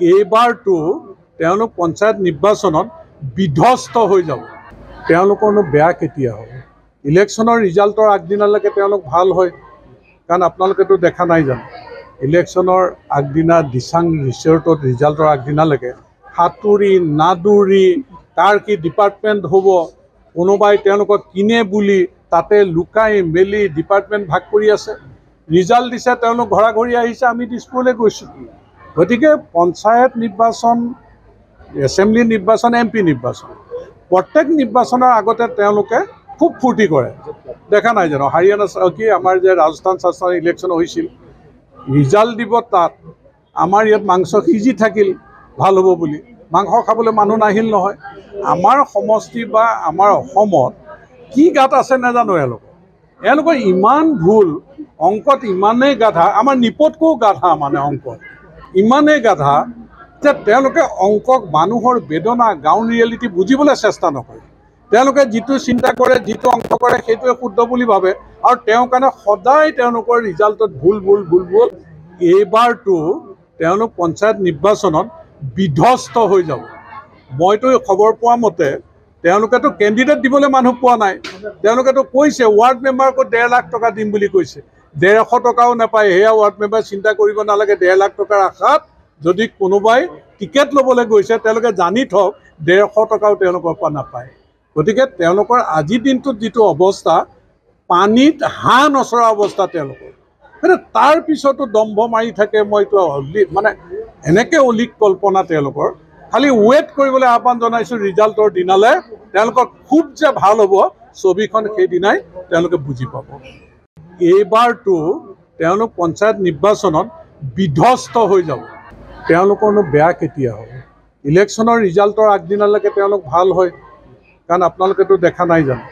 এইবাৰটো তেওঁলোক পঞ্চায়ত নিৰ্বাচনত বিধ্বস্ত হৈ যাব। তেওঁলোকৰনো বেয়া কেতিয়া হ'ব? ইলেকশ্যনৰ ৰিজাল্টৰ আগদিনালৈকে তেওঁলোক ভাল হয়, কাৰণ আপোনালোকেতো দেখা নাই জানো ইলেকশ্যনৰ আগদিনা দিচাং ৰিচৰ্টত ৰিজাল্টৰ আগদিনালৈকে সাঁতুৰি নাদুৰি কাৰ কি ডিপাৰ্টমেণ্ট হ'ব, কোনোবাই তেওঁলোকক কিনে বুলি তাতে লুকাই মেলি ডিপাৰ্টমেণ্ট ভাগ কৰি আছে। ৰিজাল্ট দিছে, তেওঁলোক ঘৰা ঘৰি আহিছে, আমি দিছপুৰলৈ গৈছোঁ। গতিকে পঞ্চায়ত নিৰ্বাচন, এছেম্বলি নিৰ্বাচন, MP নিৰ্বাচন, প্ৰত্যেক নিৰ্বাচনৰ আগতে তেওঁলোকে খুব ফূৰ্তি কৰে। দেখা নাই জানো হাৰিয়ানা কি আমাৰ যে ৰাজস্থান ইলেকশ্যন হৈছিল, ৰিজাল্ট দিব তাত আমাৰ ইয়াত মাংস সিজি থাকিল ভাল হ'ব বুলি, মাংস খাবলৈ মানুহ নাহিল নহয়। আমাৰ সমষ্টি বা আমাৰ অসমত কি গাত আছে নাজানো এওঁলোকৰ ইমান ভুল, অংকত ইমানেই গাধা, আমাৰ নিপতকৈও গাধা, মানে অংকত ইমানেই গাধা যে তেওঁলোকে অংকক মানুহৰ বেদনা গ্ৰাউণ্ড ৰিয়েলিটি বুজিবলৈ চেষ্টা নকৰে। তেওঁলোকে যিটো চিন্তা কৰে, যিটো অংক কৰে, সেইটোৱে শুদ্ধ বুলি ভাবে, আৰু তেওঁৰ কাৰণে সদায় তেওঁলোকৰ ৰিজাল্টত ভুল। এইবাৰটো তেওঁলোক পঞ্চায়ত নিৰ্বাচনত বিধ্বস্ত হৈ যাব। মইতো খবৰ পোৱা মতে তেওঁলোকেতো কেণ্ডিডেট দিবলৈ মানুহ পোৱা নাই। তেওঁলোকেতো কৈছে ৱাৰ্ড মেম্বাৰকো 1.5 লাখ টকা দিম বুলি কৈছে, 150 টকাও নাপায়। সেয়া ৱাৰ্ড মেম্বাৰ চিন্তা কৰিব নালাগে। 1.5 লাখ টকাৰ আশাত যদি কোনোবাই টিকেট ল'বলৈ গৈছে, তেওঁলোকে জানি থওক 150 টকাও তেওঁলোকৰ পৰা নাপায়। গতিকে তেওঁলোকৰ আজিৰ দিনটোত যিটো অৱস্থা, পানীত হাঁহ নচৰা অৱস্থা তেওঁলোকৰ। কিন্তু তাৰ পিছতো দম্ভ মাৰি থাকে। মইতো মানে এনেকৈ অলিক কল্পনা তেওঁলোকৰ। খালি ৱেইট কৰিবলৈ আহ্বান জনাইছোঁ ৰিজাল্টৰ দিনালৈ। তেওঁলোকৰ খুব যে ভাল হ'ব ছবিখন সেইদিনাই তেওঁলোকে বুজি পাব। এইবাৰটো তেওঁলোক পঞ্চায়ত নিৰ্বাচনত বিধ্বস্ত হৈ যাব। তেওঁলোকৰনো বেয়া কেতিয়া হ'ব? ইলেকশ্যনৰ ৰিজাল্টৰ আগদিনালৈকে তেওঁলোক ভাল হয়, কাৰণ আপোনালোকেতো দেখা নাই জানো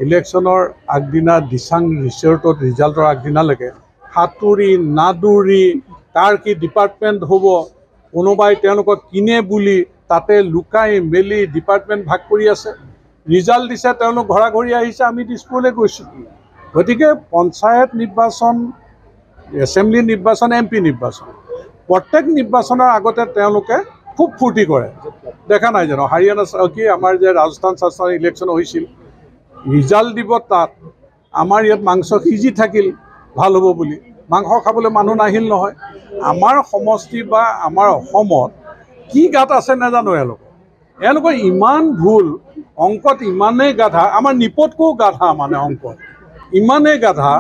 ইলেকশ্যনৰ আগদিনা দিচাং ৰিচৰ্টত ৰিজাল্টৰ আগদিনালৈকে সাঁতুৰি নাদুৰি কাৰ কি ডিপাৰ্টমেণ্ট হ'ব, কোনোবাই তেওঁলোকক কিনে বুলি তাতে লুকাই মেলি ডিপাৰ্টমেণ্ট ভাগ কৰি আছে। ৰিজাল্ট দিছে, তেওঁলোক ঘৰা ঘৰি আহিছে, আমি দিছপুৰলৈ গৈছোঁ। গতিকে পঞ্চায়ত নিৰ্বাচন, এছেম্বলি নিৰ্বাচন, MP নিৰ্বাচন, প্ৰত্যেক নিৰ্বাচনৰ আগতে তেওঁলোকে খুব ফূৰ্তি কৰে। দেখা নাই জানো হাৰিয়ানা কি আমাৰ যে ৰাজস্থান ইলেকশ্যন হৈছিল, ৰিজাল্ট দিব তাত আমাৰ ইয়াত মাংস সিজি থাকিল ভাল হ'ব বুলি, মাংস খাবলৈ মানুহ নাহিল নহয়। আমাৰ সমষ্টি বা আমাৰ অসমত কি গাত আছে নাজানো এওঁলোকৰ ইমান ভুল, অংকত ইমানেই গাধা, আমাৰ নিপতকৈও গাধা, মানে অংকত ইমানেই গাধা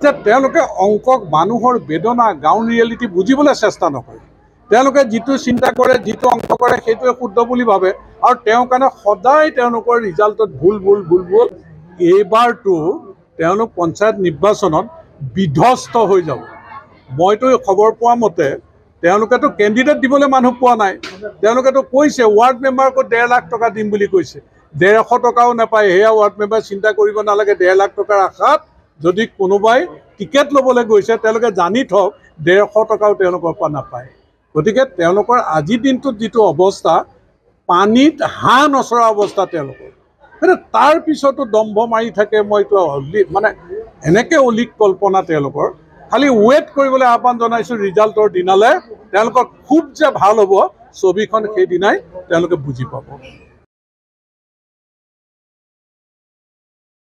যে তেওঁলোকে অংকক মানুহৰ বেদনা গ্ৰাউণ্ড ৰিয়েলিটি বুজিবলৈ চেষ্টা নকৰে। তেওঁলোকে যিটো চিন্তা কৰে, যিটো অংক কৰে, সেইটোৱে শুদ্ধ বুলি ভাবে, আৰু তেওঁৰ কাৰণে সদায় তেওঁলোকৰ ৰিজাল্টত ভুল। এইবাৰটো তেওঁলোক পঞ্চায়ত নিৰ্বাচনত বিধ্বস্ত হৈ যাব। মইতো খবৰ পোৱা মতে তেওঁলোকেতো কেণ্ডিডেট দিবলৈ মানুহ পোৱা নাই। তেওঁলোকেতো কৈছে ৱাৰ্ড মেম্বাৰকো 1.5 লাখ টকা দিম বুলি কৈছে, 150 টকাও নাপায়। সেয়া ৱাৰ্ড মেম্বাৰ চিন্তা কৰিব নালাগে। 1.5 লাখ টকাৰ আশাত যদি কোনোবাই টিকেট ল'বলৈ গৈছে, তেওঁলোকে জানি থওক 150 টকাও তেওঁলোকৰ পৰা নাপায়। গতিকে তেওঁলোকৰ আজিৰ দিনটোত যিটো অৱস্থা, পানীত হাঁহ নচৰা অৱস্থা তেওঁলোকৰ। কিন্তু তাৰ পিছতো দম্ভ মাৰি থাকে। মইতো মানে এনেকৈ অলিক কল্পনা তেওঁলোকৰ। খালি ৱেইট কৰিবলৈ আহ্বান জনাইছোঁ ৰিজাল্টৰ দিনালৈ। তেওঁলোকৰ খুব যে ভাল হ'ব ছবিখন সেইদিনাই তেওঁলোকে বুজি পাব।